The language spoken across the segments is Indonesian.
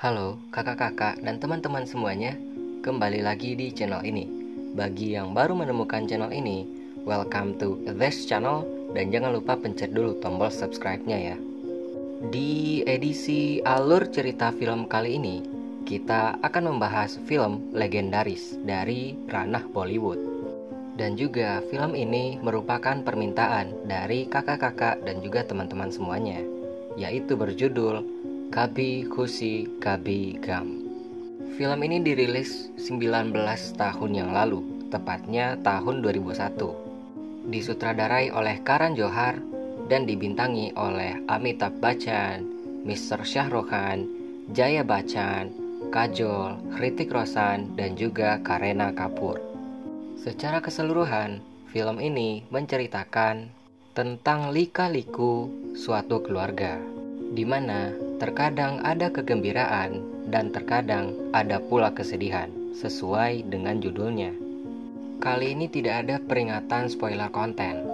Halo kakak-kakak dan teman-teman semuanya, kembali lagi di channel ini. Bagi yang baru menemukan channel ini, welcome to this channel dan jangan lupa pencet dulu tombol subscribe-nya ya. Di edisi alur cerita film kali ini, kita akan membahas film legendaris dari ranah Bollywood. Dan juga film ini merupakan permintaan dari kakak-kakak dan juga teman-teman semuanya, yaitu berjudul Kabhi Khushi Kabhie Gham. Film ini dirilis 19 tahun yang lalu, tepatnya tahun 2001. Disutradarai oleh Karan Johar dan dibintangi oleh Amitabh Bachchan, Mr. Shah Rukh Khan, Jaya Bachchan, Kajol, Hrithik Roshan, dan juga Kareena Kapoor. Secara keseluruhan, film ini menceritakan tentang lika-liku suatu keluarga, di mana terkadang ada kegembiraan dan terkadang ada pula kesedihan, sesuai dengan judulnya. Kali ini tidak ada peringatan spoiler konten,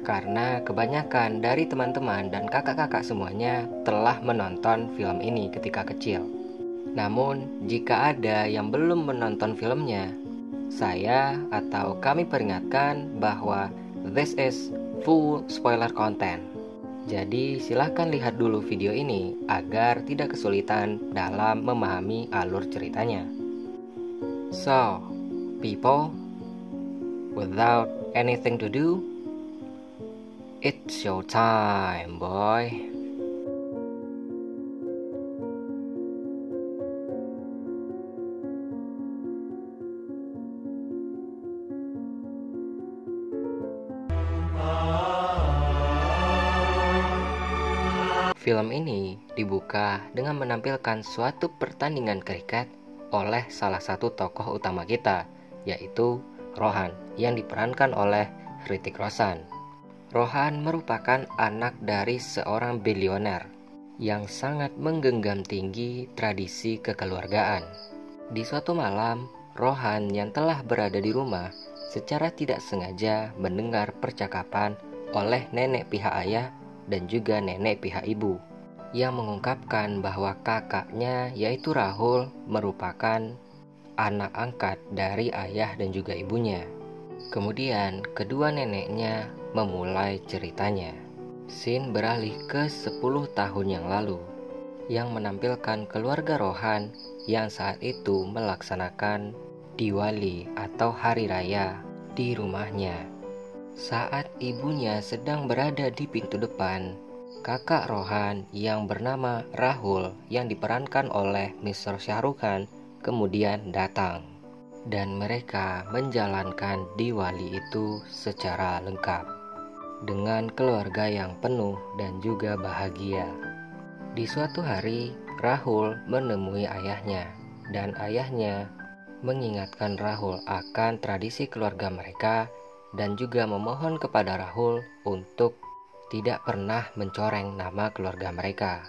karena kebanyakan dari teman-teman dan kakak-kakak semuanya telah menonton film ini ketika kecil. Namun, jika ada yang belum menonton filmnya, saya atau kami peringatkan bahwa this is full spoiler content. Jadi silahkan lihat dulu video ini agar tidak kesulitan dalam memahami alur ceritanya. So, people, without anything to do, it's show time, boy. Film ini dibuka dengan menampilkan suatu pertandingan kriket oleh salah satu tokoh utama kita, yaitu Rohan, yang diperankan oleh Hrithik Roshan. Rohan merupakan anak dari seorang bilioner yang sangat menggenggam tinggi tradisi kekeluargaan. Di suatu malam, Rohan yang telah berada di rumah secara tidak sengaja mendengar percakapan oleh nenek pihak ayah dan juga nenek pihak ibu yang mengungkapkan bahwa kakaknya yaitu Rahul merupakan anak angkat dari ayah dan juga ibunya. Kemudian kedua neneknya memulai ceritanya. Scene beralih ke 10 tahun yang lalu yang menampilkan keluarga Rohan yang saat itu melaksanakan Diwali atau hari raya di rumahnya. Saat ibunya sedang berada di pintu depan, kakak Rohan yang bernama Rahul yang diperankan oleh Mr. Shah Rukh Khan kemudian datang. Dan mereka menjalankan Diwali itu secara lengkap, dengan keluarga yang penuh dan juga bahagia. Di suatu hari, Rahul menemui ayahnya, dan ayahnya mengingatkan Rahul akan tradisi keluarga mereka dan juga memohon kepada Rahul untuk tidak pernah mencoreng nama keluarga mereka.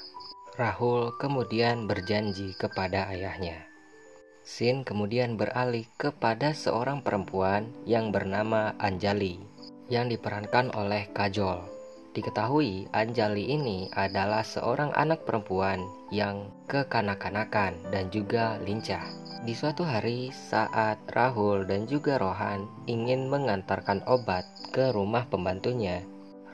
Rahul kemudian berjanji kepada ayahnya. Scene kemudian beralih kepada seorang perempuan yang bernama Anjali yang diperankan oleh Kajol. Diketahui Anjali ini adalah seorang anak perempuan yang kekanak-kanakan dan juga lincah. Di suatu hari saat Rahul dan juga Rohan ingin mengantarkan obat ke rumah pembantunya,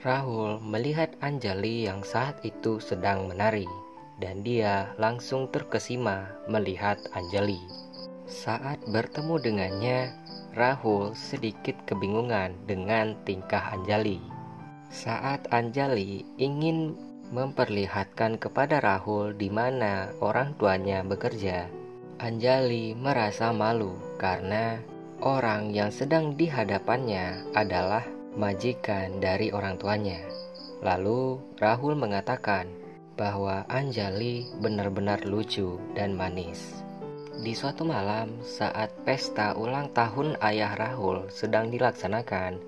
Rahul melihat Anjali yang saat itu sedang menari dan dia langsung terkesima melihat Anjali. Saat bertemu dengannya, Rahul sedikit kebingungan dengan tingkah Anjali. Saat Anjali ingin memperlihatkan kepada Rahul di mana orang tuanya bekerja, Anjali merasa malu karena orang yang sedang di hadapannya adalah majikan dari orang tuanya. Lalu Rahul mengatakan bahwa Anjali benar-benar lucu dan manis. Di suatu malam saat pesta ulang tahun ayah Rahul sedang dilaksanakan,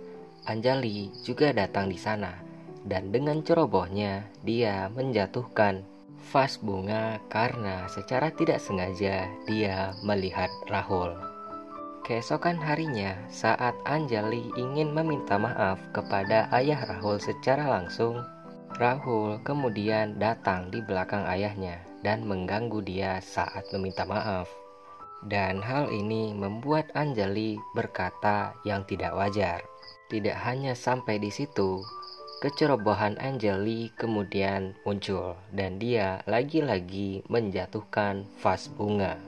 Anjali juga datang di sana dan dengan cerobohnya dia menjatuhkan vas bunga karena secara tidak sengaja dia melihat Rahul. Keesokan harinya saat Anjali ingin meminta maaf kepada ayah Rahul secara langsung, Rahul kemudian datang di belakang ayahnya dan mengganggu dia saat meminta maaf. Dan hal ini membuat Anjali berkata yang tidak wajar. Tidak hanya sampai di situ, kecerobohan Anjali kemudian muncul dan dia lagi-lagi menjatuhkan vas bunga.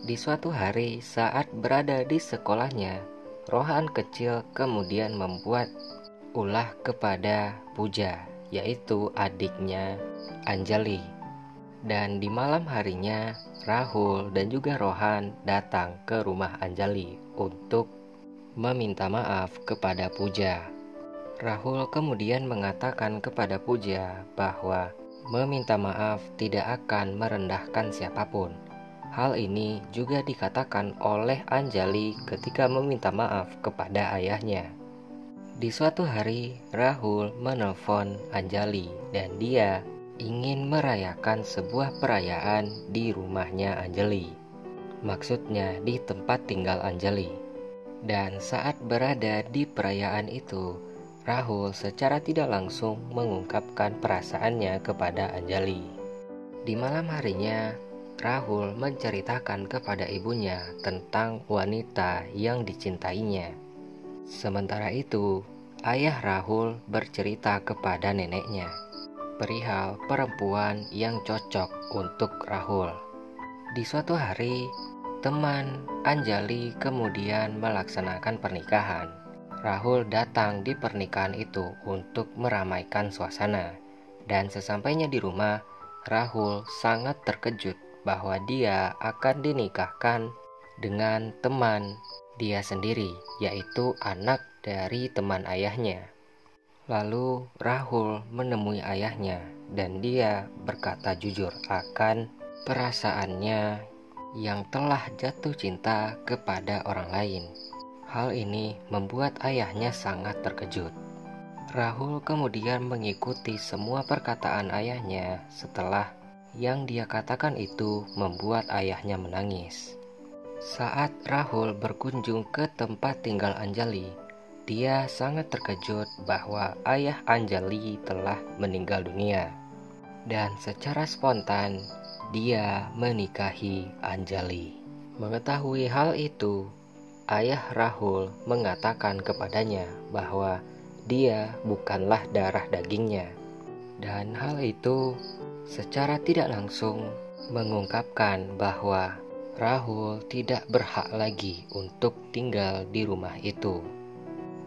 Di suatu hari saat berada di sekolahnya, Rohan kecil kemudian membuat ulah kepada Puja, yaitu adiknya Anjali. Dan di malam harinya, Rahul dan juga Rohan datang ke rumah Anjali untuk meminta maaf kepada Puja. Rahul kemudian mengatakan kepada Puja bahwa meminta maaf tidak akan merendahkan siapapun. Hal ini juga dikatakan oleh Anjali ketika meminta maaf kepada ayahnya. Di suatu hari, Rahul menelpon Anjali dan dia ingin merayakan sebuah perayaan di rumahnya Anjali. Maksudnya di tempat tinggal Anjali. Dan saat berada di perayaan itu, Rahul secara tidak langsung mengungkapkan perasaannya kepada Anjali. Di malam harinya, Rahul menceritakan kepada ibunya tentang wanita yang dicintainya. Sementara itu, ayah Rahul bercerita kepada neneknya perihal perempuan yang cocok untuk Rahul. Di suatu hari, teman Anjali kemudian melaksanakan pernikahan. Rahul datang di pernikahan itu untuk meramaikan suasana. Dan sesampainya di rumah, Rahul sangat terkejut bahwa dia akan dinikahkan dengan teman dia sendiri, yaitu anak dari teman ayahnya. Lalu Rahul menemui ayahnya dan dia berkata jujur akan perasaannya yang telah jatuh cinta kepada orang lain. Hal ini membuat ayahnya sangat terkejut. Rahul kemudian mengikuti semua perkataan ayahnya. Setelah yang dia katakan itu membuat ayahnya menangis. Saat Rahul berkunjung ke tempat tinggal Anjali, dia sangat terkejut bahwa ayah Anjali telah meninggal dunia. Dan secara spontan, dia menikahi Anjali. Mengetahui hal itu, ayah Rahul mengatakan kepadanya bahwa dia bukanlah darah dagingnya. Dan hal itu secara tidak langsung mengungkapkan bahwa Rahul tidak berhak lagi untuk tinggal di rumah itu.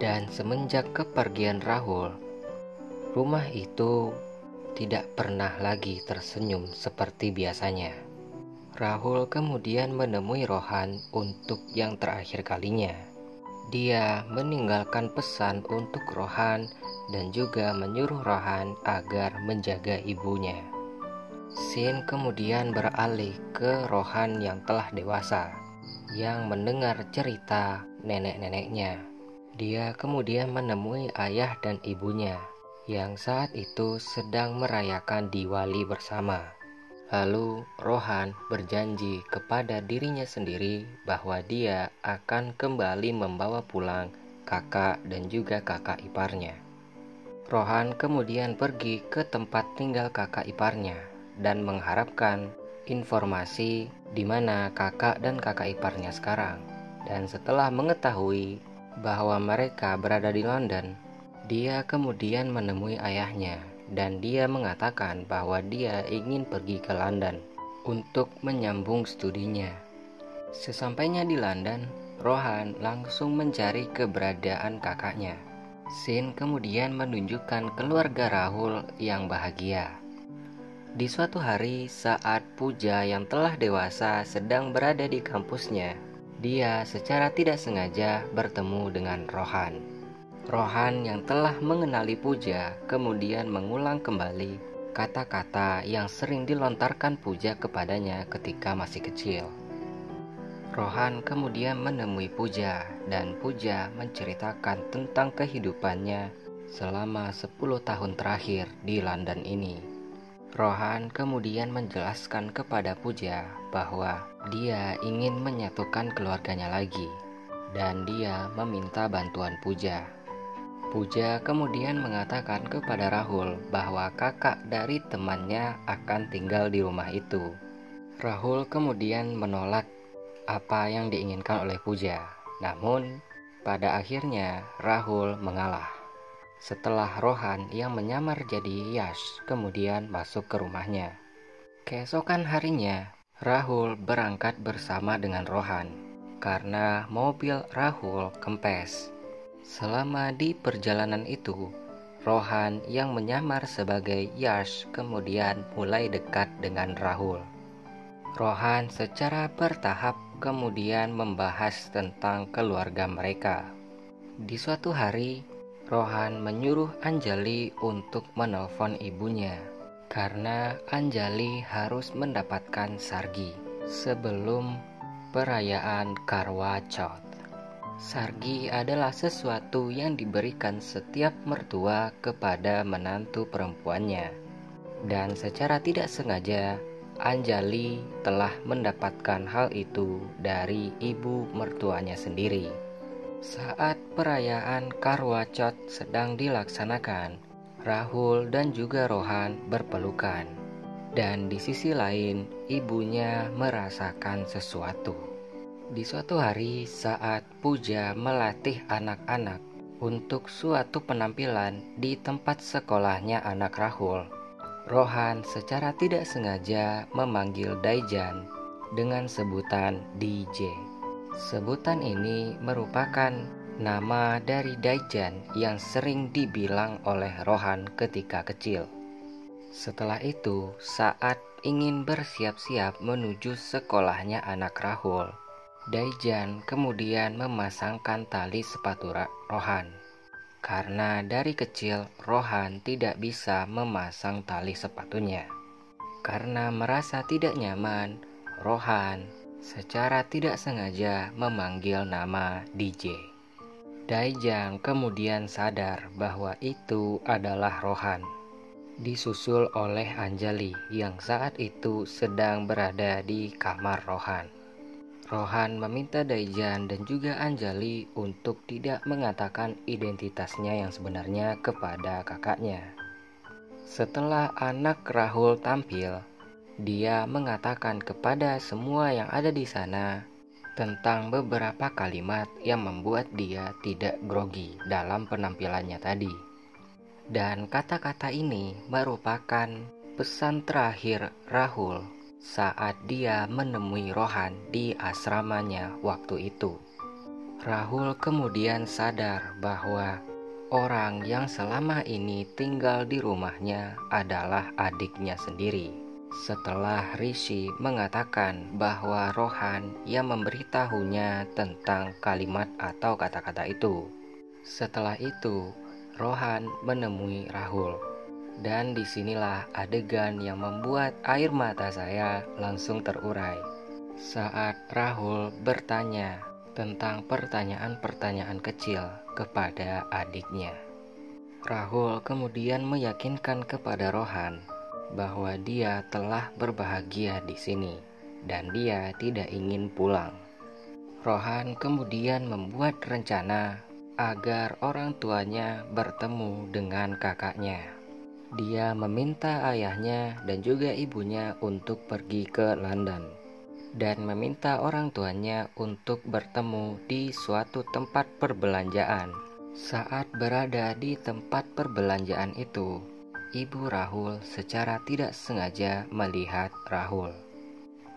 Dan semenjak kepergian Rahul, rumah itu tidak pernah lagi tersenyum seperti biasanya. Rahul kemudian menemui Rohan untuk yang terakhir kalinya. Dia meninggalkan pesan untuk Rohan dan juga menyuruh Rohan agar menjaga ibunya. Scene kemudian beralih ke Rohan yang telah dewasa, yang mendengar cerita nenek-neneknya. Dia kemudian menemui ayah dan ibunya, yang saat itu sedang merayakan Diwali bersama. Lalu Rohan berjanji kepada dirinya sendiri bahwa dia akan kembali membawa pulang kakak dan juga kakak iparnya. Rohan kemudian pergi ke tempat tinggal kakak iparnya dan mengharapkan informasi di mana kakak dan kakak iparnya sekarang. Dan setelah mengetahui bahwa mereka berada di London, dia kemudian menemui ayahnya dan dia mengatakan bahwa dia ingin pergi ke London untuk menyambung studinya. Sesampainya di London, Rohan langsung mencari keberadaan kakaknya. Scene kemudian menunjukkan keluarga Rahul yang bahagia. Di suatu hari saat Puja yang telah dewasa sedang berada di kampusnya, dia secara tidak sengaja bertemu dengan Rohan. Rohan yang telah mengenali Puja kemudian mengulang kembali kata-kata yang sering dilontarkan Puja kepadanya ketika masih kecil. Rohan kemudian menemui Puja dan Puja menceritakan tentang kehidupannya selama 10 tahun terakhir di London ini. Rohan kemudian menjelaskan kepada Puja bahwa dia ingin menyatukan keluarganya lagi dan dia meminta bantuan Puja. Puja kemudian mengatakan kepada Rahul bahwa kakak dari temannya akan tinggal di rumah itu. Rahul kemudian menolak apa yang diinginkan oleh Puja. Namun, pada akhirnya Rahul mengalah. Setelah Rohan yang menyamar jadi Yash kemudian masuk ke rumahnya. Keesokan harinya, Rahul berangkat bersama dengan Rohan karena mobil Rahul kempes. Selama di perjalanan itu, Rohan yang menyamar sebagai Yash kemudian mulai dekat dengan Rahul. Rohan secara bertahap kemudian membahas tentang keluarga mereka. Di suatu hari, Rohan menyuruh Anjali untuk menelpon ibunya karena Anjali harus mendapatkan sargi sebelum perayaan Karwa Chauth. Sargi adalah sesuatu yang diberikan setiap mertua kepada menantu perempuannya. Dan secara tidak sengaja, Anjali telah mendapatkan hal itu dari ibu mertuanya sendiri. Saat perayaan Karwa Chauth sedang dilaksanakan, Rahul dan juga Rohan berpelukan. Dan di sisi lain, ibunya merasakan sesuatu. Di suatu hari saat Puja melatih anak-anak untuk suatu penampilan di tempat sekolahnya anak Rahul, Rohan secara tidak sengaja memanggil Daijan dengan sebutan DJ. Sebutan ini merupakan nama dari Daijan yang sering dibilang oleh Rohan ketika kecil. Setelah itu, saat ingin bersiap-siap menuju sekolahnya anak Rahul, Daijan kemudian memasangkan tali sepatu Rohan. Karena dari kecil Rohan tidak bisa memasang tali sepatunya. Karena merasa tidak nyaman, Rohan secara tidak sengaja memanggil nama DJ. Daijan kemudian sadar bahwa itu adalah Rohan. Disusul oleh Anjali yang saat itu sedang berada di kamar Rohan. Rohan meminta Daijan dan juga Anjali untuk tidak mengatakan identitasnya yang sebenarnya kepada kakaknya. Setelah anak Rahul tampil, dia mengatakan kepada semua yang ada di sana tentang beberapa kalimat yang membuat dia tidak grogi dalam penampilannya tadi. Dan kata-kata ini merupakan pesan terakhir Rahul saat dia menemui Rohan di asramanya waktu itu. Rahul kemudian sadar bahwa orang yang selama ini tinggal di rumahnya adalah adiknya sendiri. Setelah Rishi mengatakan bahwa Rohan yang memberitahunya tentang kalimat atau kata-kata itu. Setelah itu, Rohan menemui Rahul. Dan disinilah adegan yang membuat air mata saya langsung terurai. Saat Rahul bertanya tentang pertanyaan-pertanyaan kecil kepada adiknya. Rahul kemudian meyakinkan kepada Rohan bahwa dia telah berbahagia di sini dan dia tidak ingin pulang. Rohan kemudian membuat rencana agar orang tuanya bertemu dengan kakaknya. Dia meminta ayahnya dan juga ibunya untuk pergi ke London dan meminta orang tuanya untuk bertemu di suatu tempat perbelanjaan. Saat berada di tempat perbelanjaan itu, ibu Rahul secara tidak sengaja melihat Rahul.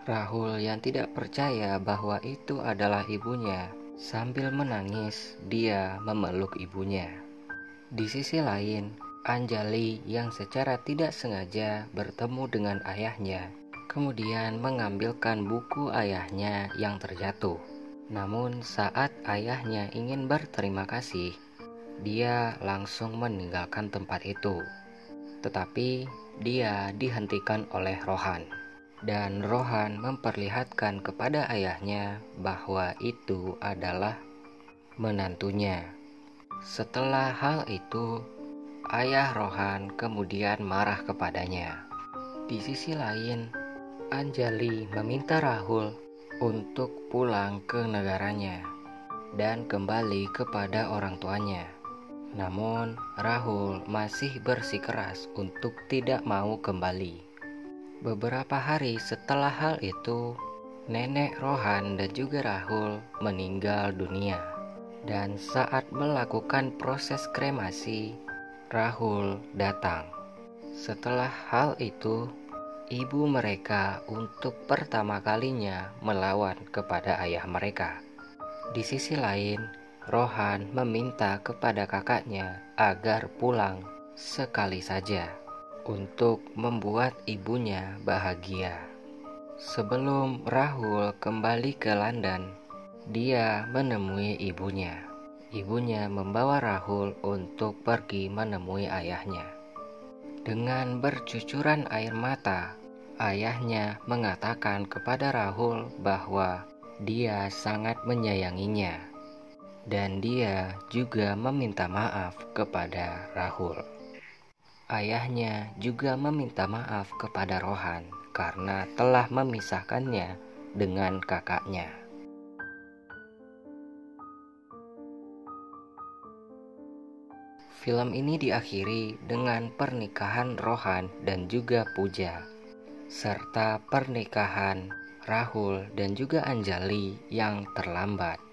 Rahul yang tidak percaya bahwa itu adalah ibunya, sambil menangis dia memeluk ibunya. Di sisi lain, Anjali yang secara tidak sengaja bertemu dengan ayahnya, kemudian mengambilkan buku ayahnya yang terjatuh. Namun saat ayahnya ingin berterima kasih, dia langsung meninggalkan tempat itu. Tetapi dia dihentikan oleh Rohan. Dan Rohan memperlihatkan kepada ayahnya bahwa itu adalah menantunya. Setelah hal itu, ayah Rohan kemudian marah kepadanya. Di sisi lain, Anjali meminta Rahul untuk pulang ke negaranya dan kembali kepada orang tuanya. Namun, Rahul masih bersikeras untuk tidak mau kembali. Beberapa hari setelah hal itu, nenek Rohan dan juga Rahul meninggal dunia. Dan saat melakukan proses kremasi, Rahul datang. Setelah hal itu, ibu mereka untuk pertama kalinya melawan kepada ayah mereka. Di sisi lain, Rohan meminta kepada kakaknya agar pulang sekali saja untuk membuat ibunya bahagia. Sebelum Rahul kembali ke London, dia menemui ibunya. Ibunya membawa Rahul untuk pergi menemui ayahnya. Dengan bercucuran air mata, ayahnya mengatakan kepada Rahul bahwa dia sangat menyayanginya, dan dia juga meminta maaf kepada Rahul. Ayahnya juga meminta maaf kepada Rohan karena telah memisahkannya dengan kakaknya. Film ini diakhiri dengan pernikahan Rohan dan juga Pooja, serta pernikahan Rahul dan juga Anjali yang terlambat.